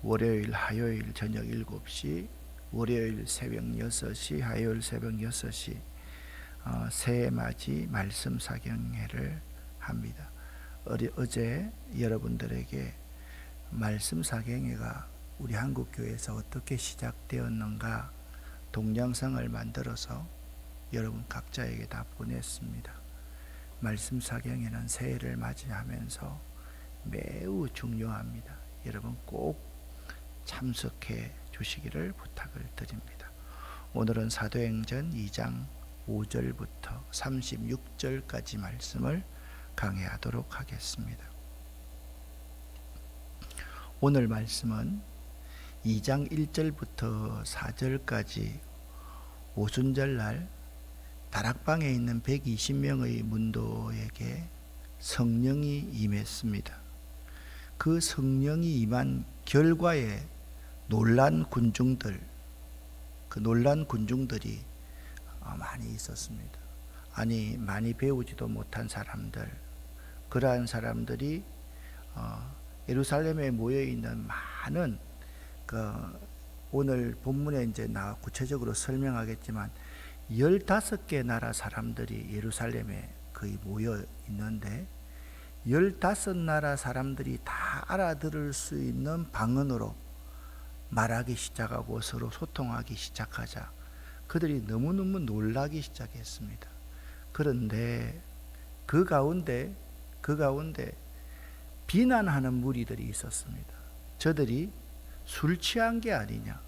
월요일, 화요일 저녁 7시, 월요일 새벽 6시, 화요일 새벽 6시 새해 맞이 말씀 사경회를 합니다. 어제 여러분들에게 말씀 사경회가 우리 한국교회에서 어떻게 시작되었는가 동영상을 만들어서 여러분 각자에게 다 보냈습니다. 말씀 사경회는 새해를 맞이하면서 매우 중요합니다. 여러분 꼭 참석해 주시기를 부탁을 드립니다. 오늘은 사도행전 2장 5절부터 36절까지 말씀을 강해하도록 하겠습니다. 오늘 말씀은 2장 1절부터 4절까지 오순절날 다락방에 있는 120명의 문도에게 성령이 임했습니다. 그 성령이 임한 결과에 놀란 군중들이 많이 있었습니다. 아니, 많이 배우지도 못한 사람들, 그러한 사람들이 예루살렘에 모여 있는 많은 오늘 본문에 이제 구체적으로 설명하겠지만 15개 나라 사람들이 예루살렘에 거의 모여 있는데 15나라 사람들이 다 알아들을 수 있는 방언으로 말하기 시작하고 서로 소통하기 시작하자 그들이 너무너무 놀라기 시작했습니다. 그런데 그 가운데 비난하는 무리들이 있었습니다. 저들이 술 취한 게 아니냐,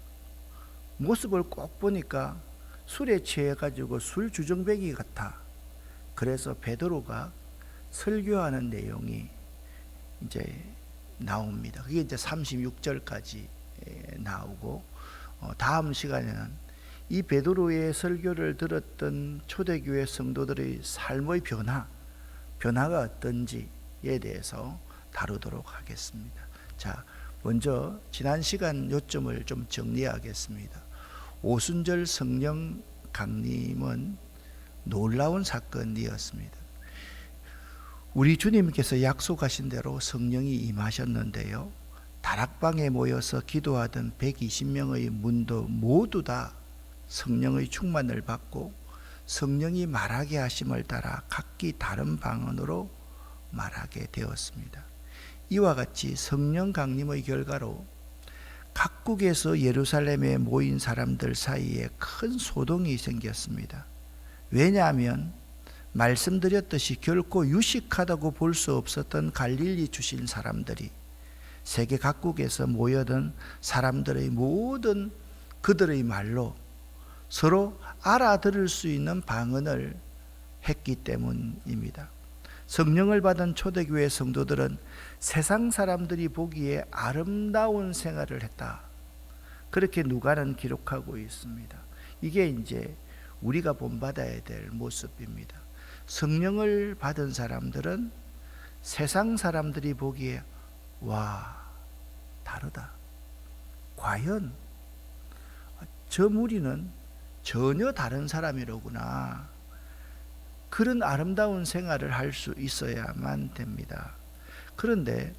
모습을 꼭 보니까 술에 취해가지고 술 주정뱅이 같아. 그래서 베드로가 설교하는 내용이 이제 나옵니다. 그게 이제 36절까지 나오고 다음 시간에는 이 베드로의 설교를 들었던 초대교회 성도들의 삶의 변화가 어떤지에 대해서 다루도록 하겠습니다. 자, 먼저 지난 시간 요점을 좀 정리하겠습니다. 오순절 성령 강림은 놀라운 사건이었습니다. 우리 주님께서 약속하신 대로 성령이 임하셨는데요, 다락방에 모여서 기도하던 120명의 문도 모두 다 성령의 충만을 받고 성령이 말하게 하심을 따라 각기 다른 방언으로 말하게 되었습니다. 이와 같이 성령 강림의 결과로 각국에서 예루살렘에 모인 사람들 사이에 큰 소동이 생겼습니다. 왜냐하면 말씀드렸듯이 결코 유식하다고 볼 수 없었던 갈릴리 출신 사람들이 세계 각국에서 모여든 사람들의 모든 그들의 말로 서로 알아들을 수 있는 방언을 했기 때문입니다. 성령을 받은 초대교회 성도들은 세상 사람들이 보기에 아름다운 생활을 했다. 그렇게 누가는 기록하고 있습니다. 이게 이제 우리가 본받아야 될 모습입니다. 성령을 받은 사람들은 세상 사람들이 보기에 와, 다르다. 과연 저 무리는 전혀 다른 사람이로구나. 그런 아름다운 생활을 할 수 있어야만 됩니다. 그런데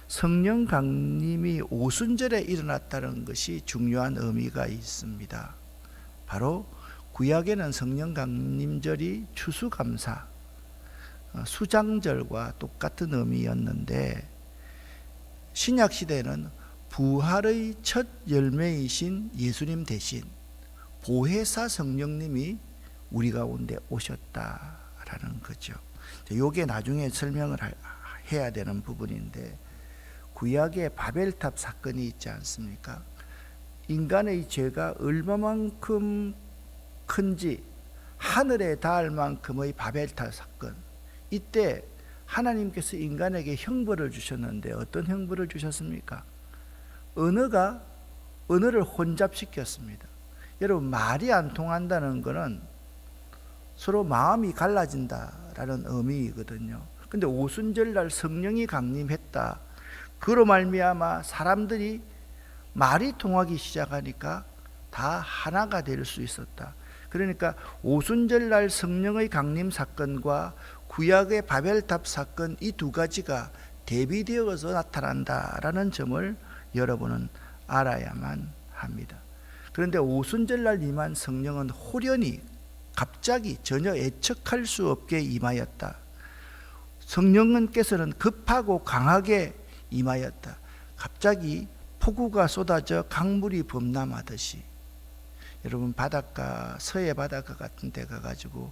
성령 강림이 오순절에 일어났다는 것이 중요한 의미가 있습니다. 바로 구약에는 성령 강림절이 추수감사, 수장절과 똑같은 의미였는데 신약 시대에는 부활의 첫 열매이신 예수님 대신 보혜사 성령님이 우리 가운데 오셨다라는 거죠. 이게 나중에 설명을 해야 되는 부분인데, 구약의 바벨탑 사건이 있지 않습니까? 인간의 죄가 얼마만큼 큰지 하늘에 닿을 만큼의 바벨탑 사건, 이때 하나님께서 인간에게 형벌을 주셨는데 어떤 형벌을 주셨습니까? 언어를 혼잡시켰습니다. 여러분, 말이 안 통한다는 것은 서로 마음이 갈라진다라는 의미이거든요. 근데 오순절날 성령이 강림했다. 그로 말미암아 사람들이 말이 통하기 시작하니까 다 하나가 될 수 있었다. 그러니까 오순절날 성령의 강림 사건과 구약의 바벨탑 사건, 이 두 가지가 대비되어서 나타난다라는 점을 여러분은 알아야만 합니다. 그런데 오순절날 임한 성령은 호련히 갑자기 전혀 예측할 수 없게 임하였다. 성령께서는 급하고 강하게 임하였다. 갑자기 폭우가 쏟아져 강물이 범람하듯이. 여러분 바닷가, 서해 바닷가 같은 데 가가지고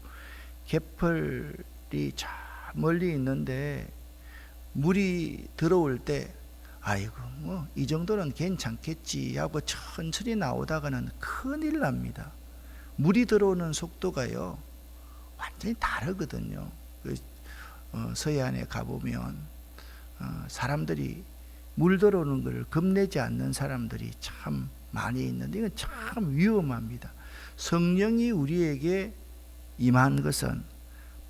갯벌이 저 멀리 있는데 물이 들어올 때 아이고 뭐 이 정도는 괜찮겠지 하고 천천히 나오다가는 큰일 납니다. 물이 들어오는 속도가요 완전히 다르거든요. 서해안에 가보면 사람들이 물 들어오는 걸 겁내지 않는 사람들이 참 많이 있는데 이건 참 위험합니다. 성령이 우리에게 임한 것은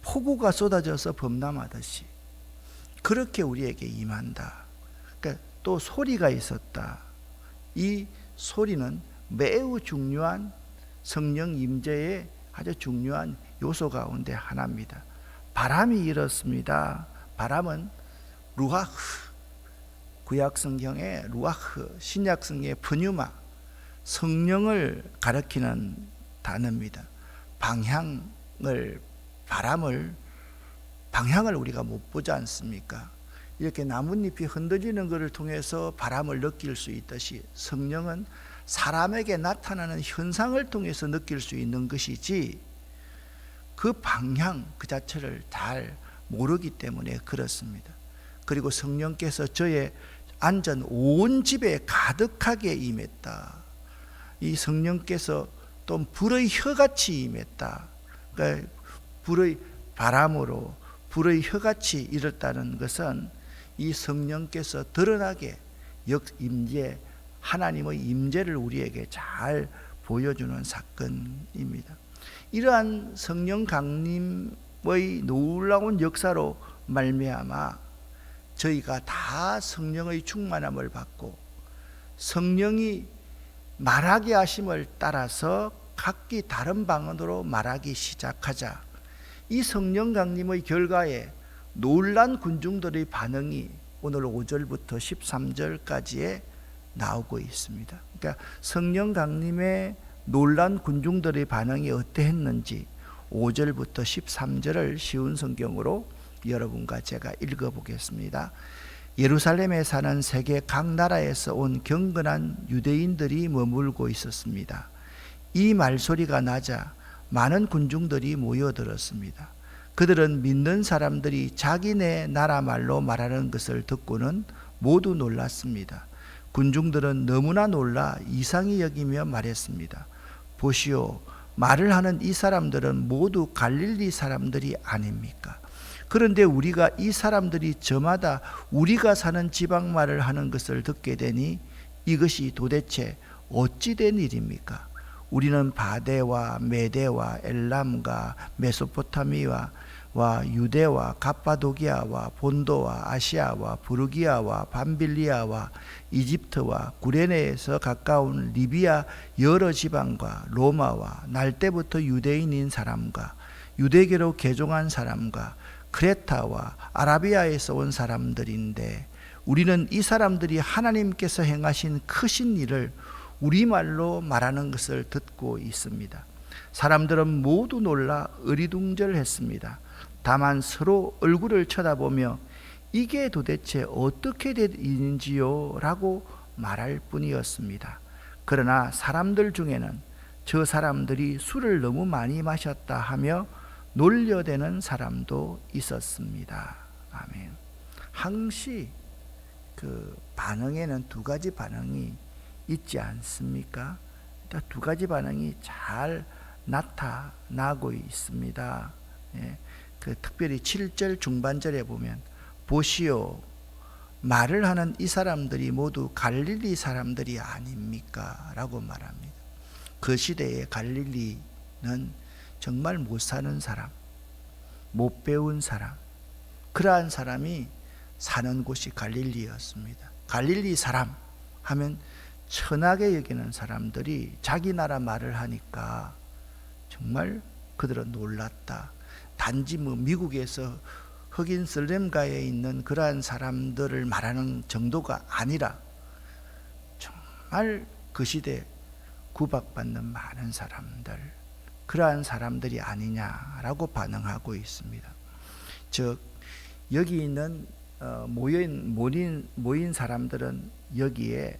폭우가 쏟아져서 범람하듯이 그렇게 우리에게 임한다. 그러니까 또 소리가 있었다. 이 소리는 매우 중요한 성령 임재의 아주 중요한 요소 가운데 하나입니다. 바람이 일었습니다. 바람은 루아흐, 구약성경의 루아흐, 신약성경의 프뉴마, 성령을 가리키는 단어입니다. 방향을 우리가 못 보지 않습니까? 이렇게 나뭇잎이 흔들리는 것을 통해서 바람을 느낄 수 있듯이 성령은 사람에게 나타나는 현상을 통해서 느낄 수 있는 것이지 그 방향 그 자체를 잘 모르기 때문에 그렇습니다. 그리고 성령께서 저의 안전 온 집에 가득하게 임했다. 이 성령께서 또 불의 혀같이 임했다. 그러니까 불의 바람으로 불의 혀같이 일었다는 것은 이 성령께서 드러나게 역임재 하나님의 임재를 우리에게 잘 보여주는 사건입니다. 이러한 성령 강림의 놀라운 역사로 말미암아 저희가 다 성령의 충만함을 받고 성령이 말하게 하심을 따라서 각기 다른 방언으로 말하기 시작하자 이 성령 강림의 결과에 놀란 군중들의 반응이 오늘 5절부터 13절까지에 나오고 있습니다. 그러니까 성령 강림의 놀란 군중들의 반응이 어떠했는지 5절부터 13절을 쉬운 성경으로 여러분과 제가 읽어보겠습니다. 예루살렘에 사는 세계 각 나라에서 온 경건한 유대인들이 머물고 있었습니다. 이 말소리가 나자 많은 군중들이 모여들었습니다. 그들은 믿는 사람들이 자기네 나라 말로 말하는 것을 듣고는 모두 놀랐습니다. 군중들은 너무나 놀라 이상히 여기며 말했습니다. 보시오, 말을 하는 이 사람들은 모두 갈릴리 사람들이 아닙니까? 그런데 우리가 이 사람들이 저마다 우리가 사는 지방 말을 하는 것을 듣게 되니 이것이 도대체 어찌 된 일입니까? 우리는 바데와 메데와 엘람과 메소포타미아와 유대와 갑바도기아와 본도와 아시아와 부르기아와 밤빌리아와 이집트와 구레네에서 가까운 리비아 여러 지방과 로마와 날 때부터 유대인인 사람과 유대교로 개종한 사람과 크레타와 아라비아에서 온 사람들인데 우리는 이 사람들이 하나님께서 행하신 크신 일을 우리말로 말하는 것을 듣고 있습니다. 사람들은 모두 놀라 어리둥절했습니다. 다만 서로 얼굴을 쳐다보며 이게 도대체 어떻게 된 일인지요? 라고 말할 뿐이었습니다. 그러나 사람들 중에는 저 사람들이 술을 너무 많이 마셨다 하며 놀려대는 사람도 있었습니다. 아멘. 항시 그 반응에는 두 가지 반응이 있지 않습니까? 두 가지 반응이 잘 나타나고 있습니다. 예. 특별히 7절 중반절에 보면 보시오, 말을 하는 이 사람들이 모두 갈릴리 사람들이 아닙니까? 라고 말합니다. 그 시대에 갈릴리는 정말 못 사는 사람, 못 배운 사람, 그러한 사람이 사는 곳이 갈릴리였습니다. 갈릴리 사람 하면 천하게 여기는 사람들이 자기 나라 말을 하니까 정말 그들은 놀랐다. 단지 미국에서 흑인 슬렘가에 있는 그러한 사람들을 말하는 정도가 아니라 정말 그 시대 구박받는 많은 사람들, 그러한 사람들이 아니냐라고 반응하고 있습니다. 즉 여기 있는 모인 사람들은 여기에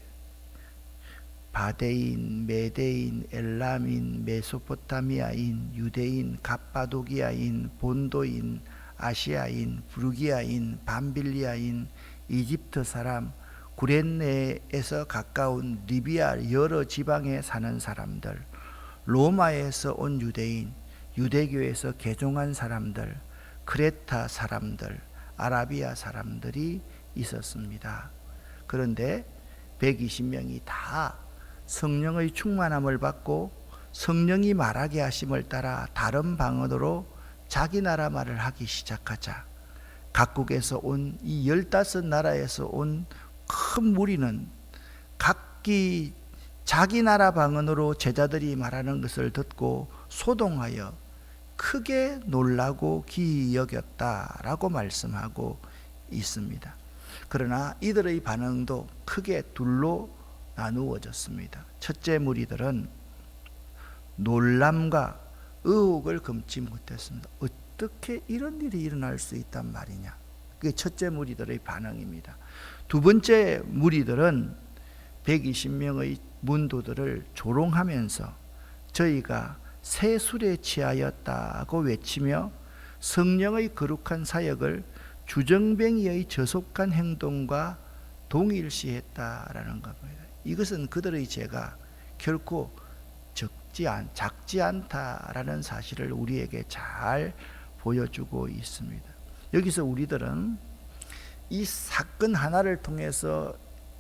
바데인, 메데인, 엘람인, 메소포타미아인, 유대인, 갑바도기아인, 본도인, 아시아인, 부르기아인, 밤빌리아인, 이집트 사람, 구레네에서 가까운 리비아 여러 지방에 사는 사람들, 로마에서 온 유대인, 유대교에서 개종한 사람들, 크레타 사람들, 아라비아 사람들이 있었습니다. 그런데 120명이 다 성령의 충만함을 받고 성령이 말하게 하심을 따라 다른 방언으로 자기 나라 말을 하기 시작하자 각국에서 온 이 15나라에서 온 큰 무리는 각기 자기 나라 방언으로 제자들이 말하는 것을 듣고 소동하여 크게 놀라고 기이 여겼다라고 말씀하고 있습니다. 그러나 이들의 반응도 크게 둘로 나누어졌습니다. 첫째 무리들은 놀람과 의혹을 금치 못했습니다. 어떻게 이런 일이 일어날 수 있단 말이냐. 그게 첫째 무리들의 반응입니다. 두 번째 무리들은 120명의 문도들을 조롱하면서 저희가 새 술에 취하였다고 외치며 성령의 거룩한 사역을 주정뱅이의 저속한 행동과 동일시했다라는 겁니다. 이것은 그들의 죄가 결코 작지 않다라는 사실을 우리에게 잘 보여주고 있습니다. 여기서 우리들은 이 사건 하나를 통해서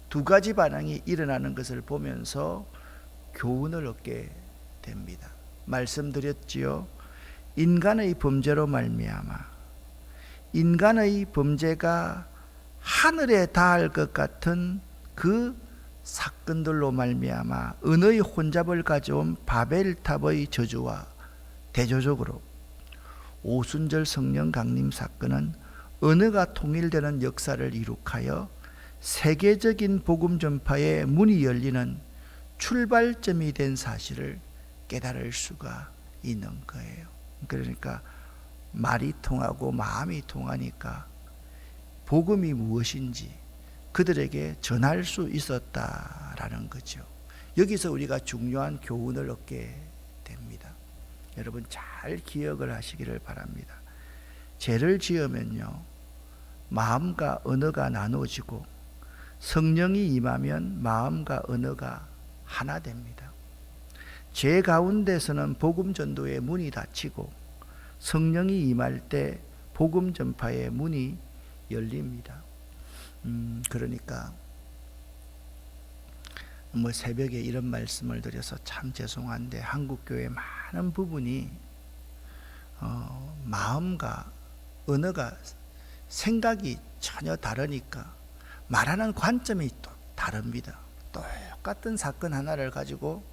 두 가지 반응이 일어나는 것을 보면서 교훈을 얻게 됩니다. 말씀드렸지요. 인간의 범죄로 말미암아 인간의 범죄가 하늘에 닿을 것 같은 그 사건들로 말미암아 은의 혼잡을 가져온 바벨탑의 저주와 대조적으로 오순절 성령 강림 사건은 언어가 통일되는 역사를 이룩하여 세계적인 복음 전파의 문이 열리는 출발점이 된 사실을 깨달을 수가 있는 거예요. 그러니까 말이 통하고 마음이 통하니까 복음이 무엇인지 그들에게 전할 수 있었다라는 거죠. 여기서 우리가 중요한 교훈을 얻게 됩니다. 여러분 잘 기억을 하시기를 바랍니다. 죄를 지으면요, 마음과 언어가 나누어지고 성령이 임하면 마음과 언어가 하나 됩니다. 죄 가운데서는 복음 전도의 문이 닫히고 성령이 임할 때 복음 전파의 문이 열립니다. 그러니까 새벽에 이런 말씀을 드려서 참 죄송한데 한국 교회 많은 부분이 마음과 언어가 생각이 전혀 다르니까 말하는 관점이 또 다릅니다. 똑같은 사건 하나를 가지고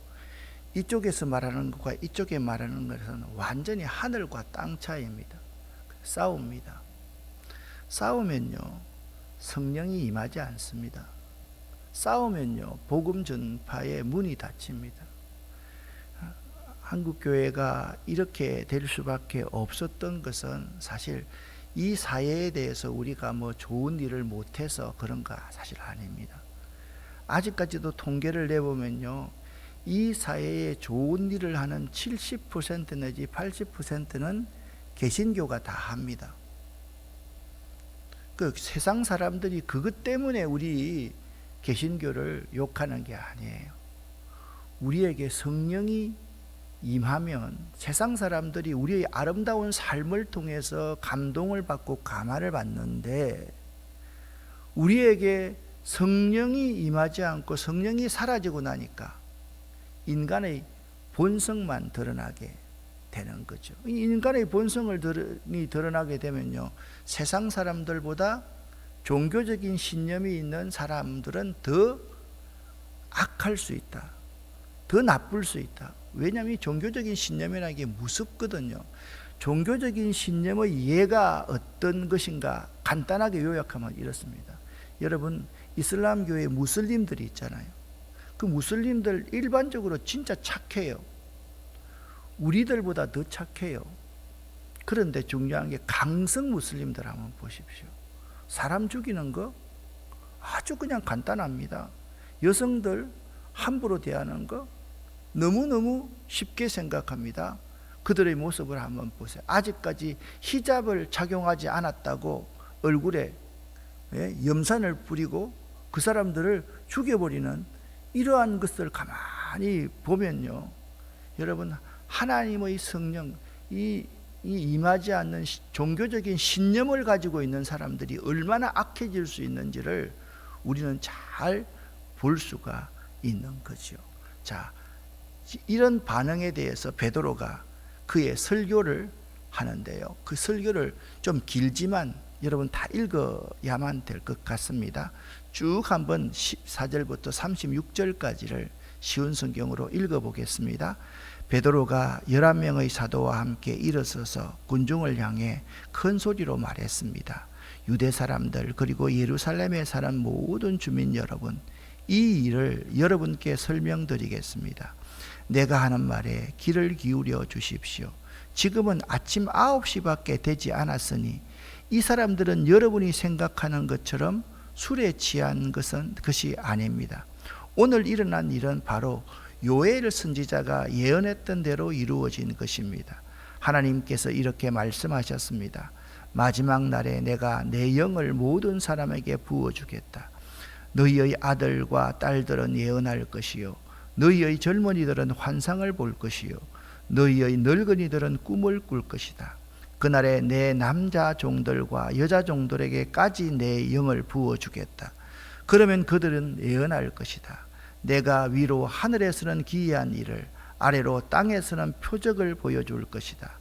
이쪽에서 말하는 것과 이쪽에 말하는 것은 완전히 하늘과 땅 차이입니다. 싸웁니다. 싸우면요 성령이 임하지 않습니다. 싸우면요 복음 전파의 문이 닫힙니다. 한국 교회가 이렇게 될 수밖에 없었던 것은 사실 이 사회에 대해서 우리가 좋은 일을 못해서 그런가 사실 아닙니다. 아직까지도 통계를 내보면요 이 사회에 좋은 일을 하는 70% 내지 80%는 개신교가 다 합니다. 그 세상 사람들이 그것 때문에 우리 개신교를 욕하는 게 아니에요. 우리에게 성령이 임하면 세상 사람들이 우리의 아름다운 삶을 통해서 감동을 받고 감화를 받는데 우리에게 성령이 임하지 않고 성령이 사라지고 나니까 인간의 본성만 드러나게 되는 거죠. 인간의 본성을 드러나게 되면요 세상 사람들보다 종교적인 신념이 있는 사람들은 더 악할 수 있다, 더 나쁠 수 있다. 왜냐하면 종교적인 신념이라는 게 무섭거든요. 종교적인 신념의 이해가 어떤 것인가 간단하게 요약하면 이렇습니다. 여러분 이슬람교의 무슬림들이 있잖아요. 그 무슬림들 일반적으로 진짜 착해요. 우리들보다 더 착해요. 그런데 중요한 게 강성 무슬림들 한번 보십시오. 사람 죽이는 거 아주 그냥 간단합니다. 여성들 함부로 대하는 거 너무너무 쉽게 생각합니다. 그들의 모습을 한번 보세요. 아직까지 히잡을 착용하지 않았다고 얼굴에 염산을 뿌리고 그 사람들을 죽여버리는 이러한 것을 가만히 보면요, 여러분, 하나님의 성령, 이 임하지 않는 종교적인 신념을 가지고 있는 사람들이 얼마나 악해질 수 있는지를 우리는 잘 볼 수가 있는 거죠. 자, 이런 반응에 대해서 베드로가 그의 설교를 하는데요, 그 설교를 좀 길지만 여러분 다 읽어야만 될 것 같습니다. 쭉 한번 14절부터 36절까지를 쉬운 성경으로 읽어보겠습니다. 베드로가 11명의 사도와 함께 일어서서 군중을 향해 큰 소리로 말했습니다. 유대 사람들 그리고 예루살렘에 사는 모든 주민 여러분, 이 일을 여러분께 설명드리겠습니다. 내가 하는 말에 귀를 기울여 주십시오. 지금은 아침 9시밖에 되지 않았으니 이 사람들은 여러분이 생각하는 것처럼 술에 취한 것이 아닙니다. 오늘 일어난 일은 바로 요엘 선지자가 예언했던 대로 이루어진 것입니다. 하나님께서 이렇게 말씀하셨습니다. 마지막 날에 내가 내 영을 모든 사람에게 부어주겠다. 너희의 아들과 딸들은 예언할 것이요, 너희의 젊은이들은 환상을 볼 것이요, 너희의 늙은이들은 꿈을 꿀 것이다. 그날에 내 남자 종들과 여자 종들에게까지 내 영을 부어주겠다. 그러면 그들은 예언할 것이다. 내가 위로 하늘에서는 기이한 일을, 아래로 땅에서는 표적을 보여줄 것이다.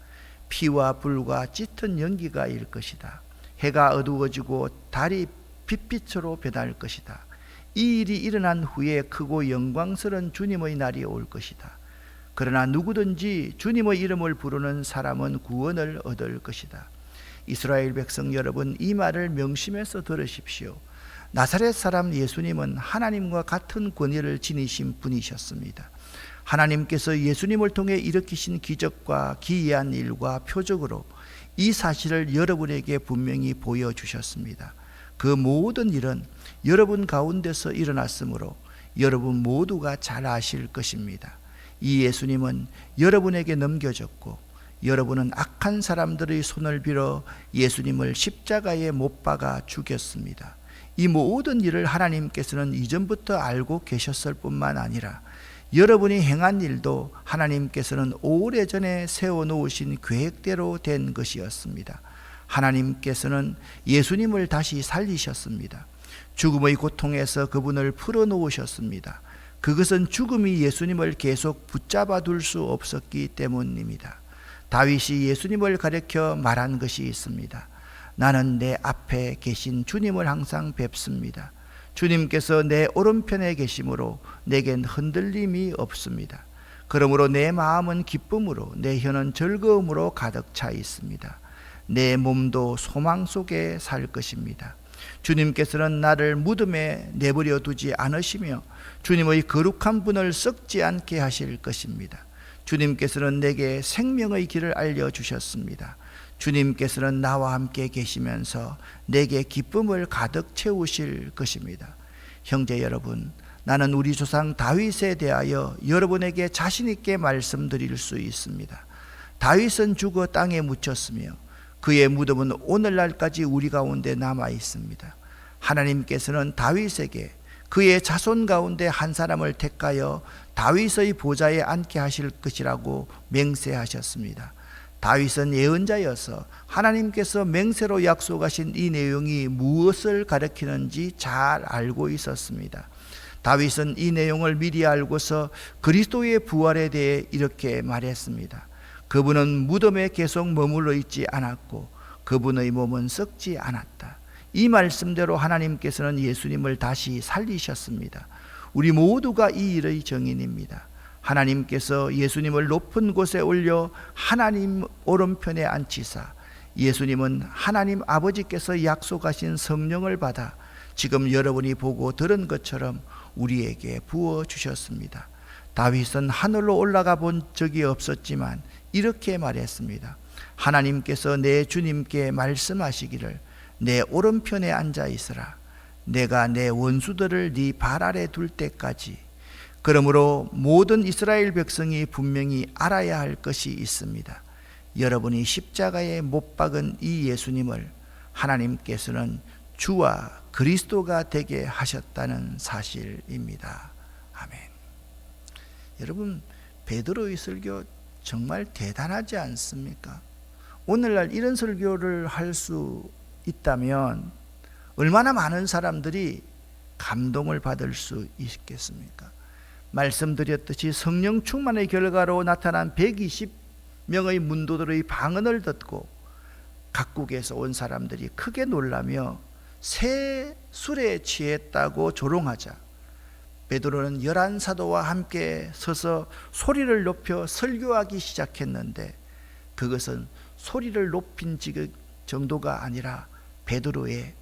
피와 불과 짙은 연기가 일 것이다. 해가 어두워지고 달이 빛빛으로 변할 것이다. 이 일이 일어난 후에 크고 영광스러운 주님의 날이 올 것이다. 그러나 누구든지 주님의 이름을 부르는 사람은 구원을 얻을 것이다. 이스라엘 백성 여러분, 이 말을 명심해서 들으십시오. 나사렛 사람 예수님은 하나님과 같은 권위를 지니신 분이셨습니다. 하나님께서 예수님을 통해 일으키신 기적과 기이한 일과 표적으로 이 사실을 여러분에게 분명히 보여주셨습니다. 그 모든 일은 여러분 가운데서 일어났으므로 여러분 모두가 잘 아실 것입니다. 이 예수님은 여러분에게 넘겨졌고 여러분은 악한 사람들의 손을 빌어 예수님을 십자가에 못 박아 죽였습니다. 이 모든 일을 하나님께서는 이전부터 알고 계셨을 뿐만 아니라 여러분이 행한 일도 하나님께서는 오래전에 세워놓으신 계획대로 된 것이었습니다. 하나님께서는 예수님을 다시 살리셨습니다. 죽음의 고통에서 그분을 풀어놓으셨습니다. 그것은 죽음이 예수님을 계속 붙잡아 둘 수 없었기 때문입니다. 다윗이 예수님을 가리켜 말한 것이 있습니다. 나는 내 앞에 계신 주님을 항상 뵙습니다. 주님께서 내 오른편에 계심으로 내겐 흔들림이 없습니다. 그러므로 내 마음은 기쁨으로 내 혀는 즐거움으로 가득 차 있습니다. 내 몸도 소망 속에 살 것입니다. 주님께서는 나를 무덤에 내버려 두지 않으시며 주님의 거룩한 분을 썩지 않게 하실 것입니다. 주님께서는 내게 생명의 길을 알려주셨습니다. 주님께서는 나와 함께 계시면서 내게 기쁨을 가득 채우실 것입니다. 형제 여러분, 나는 우리 조상 다윗에 대하여 여러분에게 자신 있게 말씀드릴 수 있습니다. 다윗은 죽어 땅에 묻혔으며 그의 무덤은 오늘날까지 우리 가운데 남아 있습니다. 하나님께서는 다윗에게 그의 자손 가운데 한 사람을 택하여 다윗의 보좌에 앉게 하실 것이라고 맹세하셨습니다. 다윗은 예언자여서 하나님께서 맹세로 약속하신 이 내용이 무엇을 가리키는지 잘 알고 있었습니다. 다윗은 이 내용을 미리 알고서 그리스도의 부활에 대해 이렇게 말했습니다. 그분은 무덤에 계속 머물러 있지 않았고 그분의 몸은 썩지 않았다. 이 말씀대로 하나님께서는 예수님을 다시 살리셨습니다. 우리 모두가 이 일의 증인입니다. 하나님께서 예수님을 높은 곳에 올려 하나님 오른편에 앉히사 예수님은 하나님 아버지께서 약속하신 성령을 받아 지금 여러분이 보고 들은 것처럼 우리에게 부어 주셨습니다. 다윗은 하늘로 올라가 본 적이 없었지만 이렇게 말했습니다. 하나님께서 내 주님께 말씀하시기를 내 오른편에 앉아 있으라. 내가 내 원수들을 네 발 아래 둘 때까지. 그러므로 모든 이스라엘 백성이 분명히 알아야 할 것이 있습니다. 여러분이 십자가에 못 박은 이 예수님을 하나님께서는 주와 그리스도가 되게 하셨다는 사실입니다. 아멘. 여러분, 베드로의 설교 정말 대단하지 않습니까? 오늘날 이런 설교를 할 수 있다면 얼마나 많은 사람들이 감동을 받을 수 있겠습니까? 말씀드렸듯이 성령 충만의 결과로 나타난 120명의 문도들의 방언을 듣고 각국에서 온 사람들이 크게 놀라며 새 술에 취했다고 조롱하자 베드로는 11사도와 함께 서서 소리를 높여 설교하기 시작했는데 그것은 소리를 높인 정도가 아니라 베드로의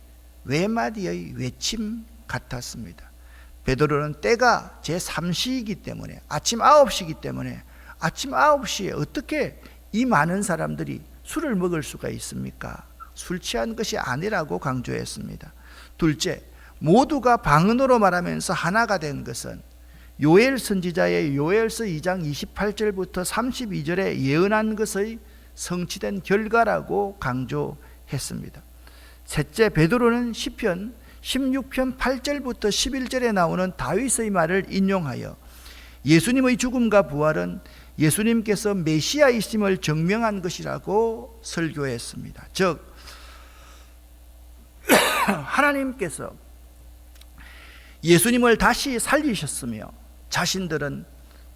외마디의 외침 같았습니다. 베드로는 때가 제3시이기 때문에 아침 9시이기 때문에 아침 9시에 어떻게 이 많은 사람들이 술을 먹을 수가 있습니까? 술 취한 것이 아니라고 강조했습니다. 둘째, 모두가 방언으로 말하면서 하나가 된 것은 요엘 선지자의 요엘서 2장 28절부터 32절에 예언한 것의 성취된 결과라고 강조했습니다. 셋째, 베드로는 시편 16편 8절부터 11절에 나오는 다윗의 말을 인용하여 예수님의 죽음과 부활은 예수님께서 메시아이심을 증명한 것이라고 설교했습니다. 즉 하나님께서 예수님을 다시 살리셨으며 자신들은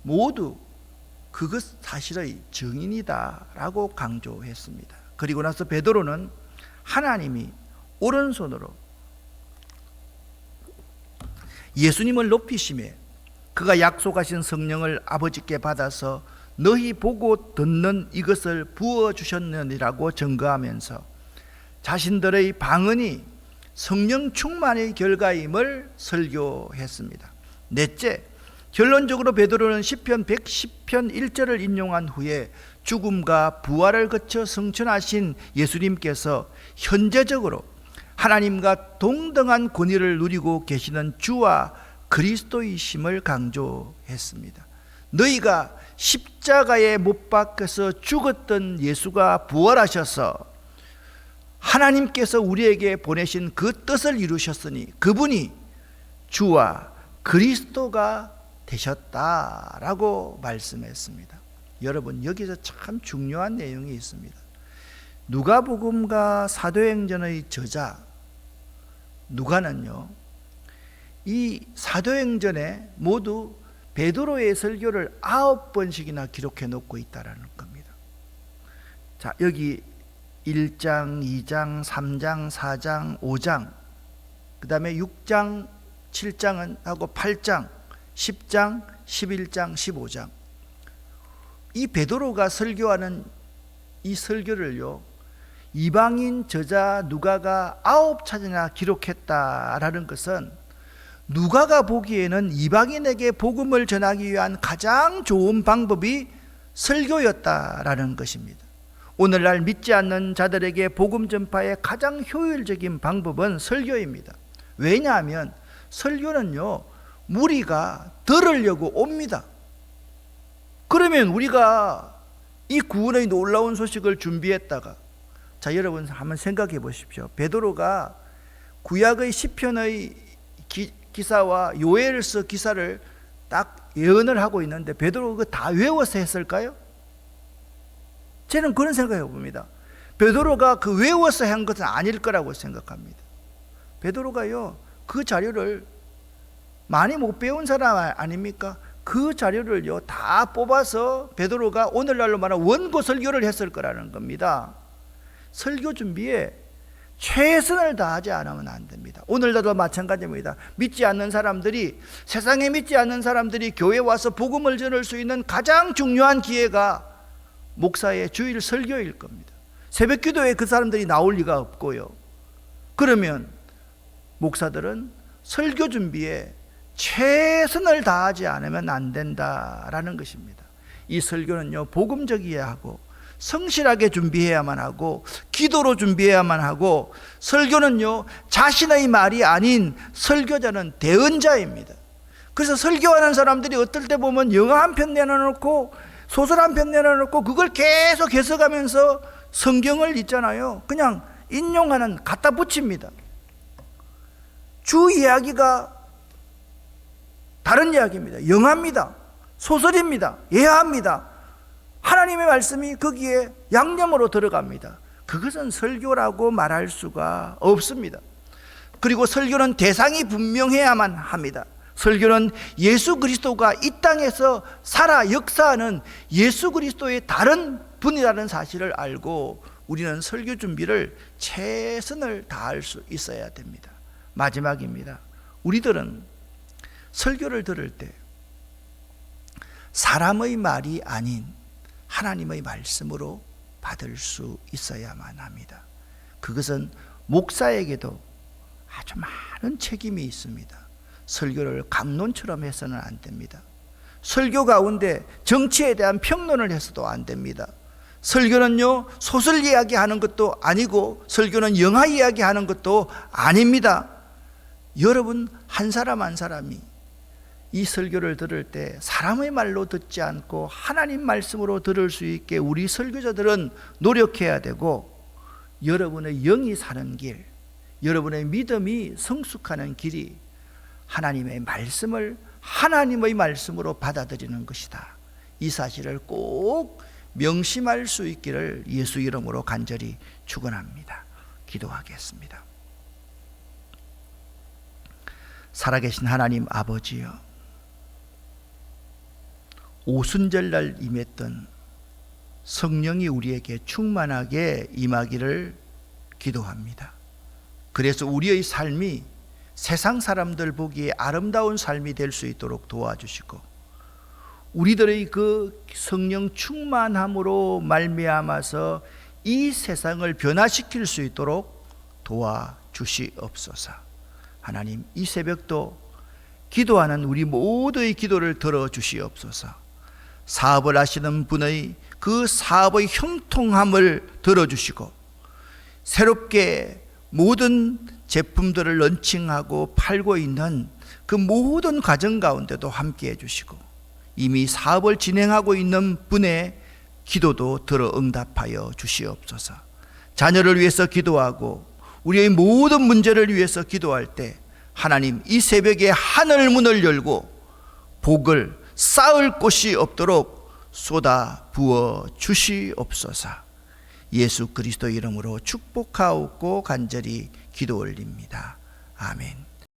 모두 그것 사실의 증인이다 라고 강조했습니다. 그리고 나서 베드로는 하나님이 오른손으로 예수님을 높이심에 그가 약속하신 성령을 아버지께 받아서 너희 보고 듣는 이것을 부어주셨느니라고 증거하면서 자신들의 방언이 성령 충만의 결과임을 설교했습니다. 넷째, 결론적으로 베드로는 시편 110편 1절을 인용한 후에 죽음과 부활을 거쳐 승천하신 예수님께서 현재적으로 하나님과 동등한 권위를 누리고 계시는 주와 그리스도이심을 강조했습니다. 너희가 십자가에 못 박혀서 죽었던 예수가 부활하셔서 하나님께서 우리에게 보내신 그 뜻을 이루셨으니 그분이 주와 그리스도가 되셨다라고 말씀했습니다. 여러분, 여기서 참 중요한 내용이 있습니다. 누가복음과 사도행전의 저자 누가는요, 이 사도행전에 모두 베드로의 설교를 9번씩이나 기록해 놓고 있다라는 겁니다. 자, 여기 1장, 2장, 3장, 4장, 5장, 그 다음에 6장, 7장은 하고 8장, 10장, 11장, 15장. 이 베드로가 설교하는 이 설교를요, 이방인 저자 누가가 9차례나 기록했다라는 것은 누가가 보기에는 이방인에게 복음을 전하기 위한 가장 좋은 방법이 설교였다라는 것입니다. 오늘날 믿지 않는 자들에게 복음 전파의 가장 효율적인 방법은 설교입니다. 왜냐하면 설교는요, 무리가 들으려고 옵니다. 그러면 우리가 이 구원의 놀라운 소식을 준비했다가, 자, 여러분 한번 생각해 보십시오. 베드로가 구약의 시편의 기사와 요엘서 기사를 딱 예언을 하고 있는데 베드로가 그거 다 외워서 했을까요? 저는 그런 생각해 봅니다. 베드로가 그 외워서 한 것은 아닐 거라고 생각합니다. 베드로가요, 그 자료를 많이 못 배운 사람 아닙니까? 그 자료를요 다 뽑아서 베드로가 오늘날로 말하면 원고 설교를 했을 거라는 겁니다. 설교 준비에 최선을 다하지 않으면 안 됩니다. 오늘날도 마찬가지입니다. 믿지 않는 사람들이, 세상에 믿지 않는 사람들이 교회에 와서 복음을 전할 수 있는 가장 중요한 기회가 목사의 주일 설교일 겁니다. 새벽 기도에 그 사람들이 나올 리가 없고요. 그러면 목사들은 설교 준비에 최선을 다하지 않으면 안 된다라는 것입니다. 이 설교는요, 복음적이어야 하고 성실하게 준비해야만 하고 기도로 준비해야만 하고, 설교는요 자신의 말이 아닌 설교자는 대언자입니다. 그래서 설교하는 사람들이 어떨 때 보면 영화 한 편 내놔놓고 소설 한 편 내놔놓고 그걸 계속 해석하면서 성경을 있잖아요, 그냥 인용하는, 갖다 붙입니다. 주 이야기가 다른 이야기입니다. 영화입니다. 소설입니다. 예화입니다. 하나님의 말씀이 거기에 양념으로 들어갑니다. 그것은 설교라고 말할 수가 없습니다. 그리고 설교는 대상이 분명해야만 합니다. 설교는 예수 그리스도가 이 땅에서 살아 역사하는 예수 그리스도의 다른 분이라는 사실을 알고 우리는 설교 준비를 최선을 다할 수 있어야 됩니다. 마지막입니다. 우리들은 설교를 들을 때 사람의 말이 아닌 하나님의 말씀으로 받을 수 있어야만 합니다. 그것은 목사에게도 아주 많은 책임이 있습니다. 설교를 강론처럼 해서는 안 됩니다. 설교 가운데 정치에 대한 평론을 해서도 안 됩니다. 설교는요 소설 이야기하는 것도 아니고 설교는 영화 이야기하는 것도 아닙니다. 여러분 한 사람 한 사람이 이 설교를 들을 때 사람의 말로 듣지 않고 하나님 말씀으로 들을 수 있게 우리 설교자들은 노력해야 되고, 여러분의 영이 사는 길, 여러분의 믿음이 성숙하는 길이 하나님의 말씀을 하나님의 말씀으로 받아들이는 것이다. 이 사실을 꼭 명심할 수 있기를 예수 이름으로 간절히 축원합니다. 기도하겠습니다. 살아계신 하나님 아버지여, 오순절날 임했던 성령이 우리에게 충만하게 임하기를 기도합니다. 그래서 우리의 삶이 세상 사람들 보기에 아름다운 삶이 될 수 있도록 도와주시고, 우리들의 그 성령 충만함으로 말미암아서 이 세상을 변화시킬 수 있도록 도와주시옵소서. 하나님, 이 새벽도 기도하는 우리 모두의 기도를 들어주시옵소서. 사업을 하시는 분의 그 사업의 형통함을 들어주시고, 새롭게 모든 제품들을 런칭하고 팔고 있는 그 모든 과정 가운데도 함께 해주시고, 이미 사업을 진행하고 있는 분의 기도도 들어 응답하여 주시옵소서. 자녀를 위해서 기도하고 우리의 모든 문제를 위해서 기도할 때 하나님, 이 새벽에 하늘 문을 열고 복을 쌓을 곳이 없도록 쏟아 부어 주시옵소서. 예수 그리스도 이름으로 축복하옵고 간절히 기도 올립니다. 아멘.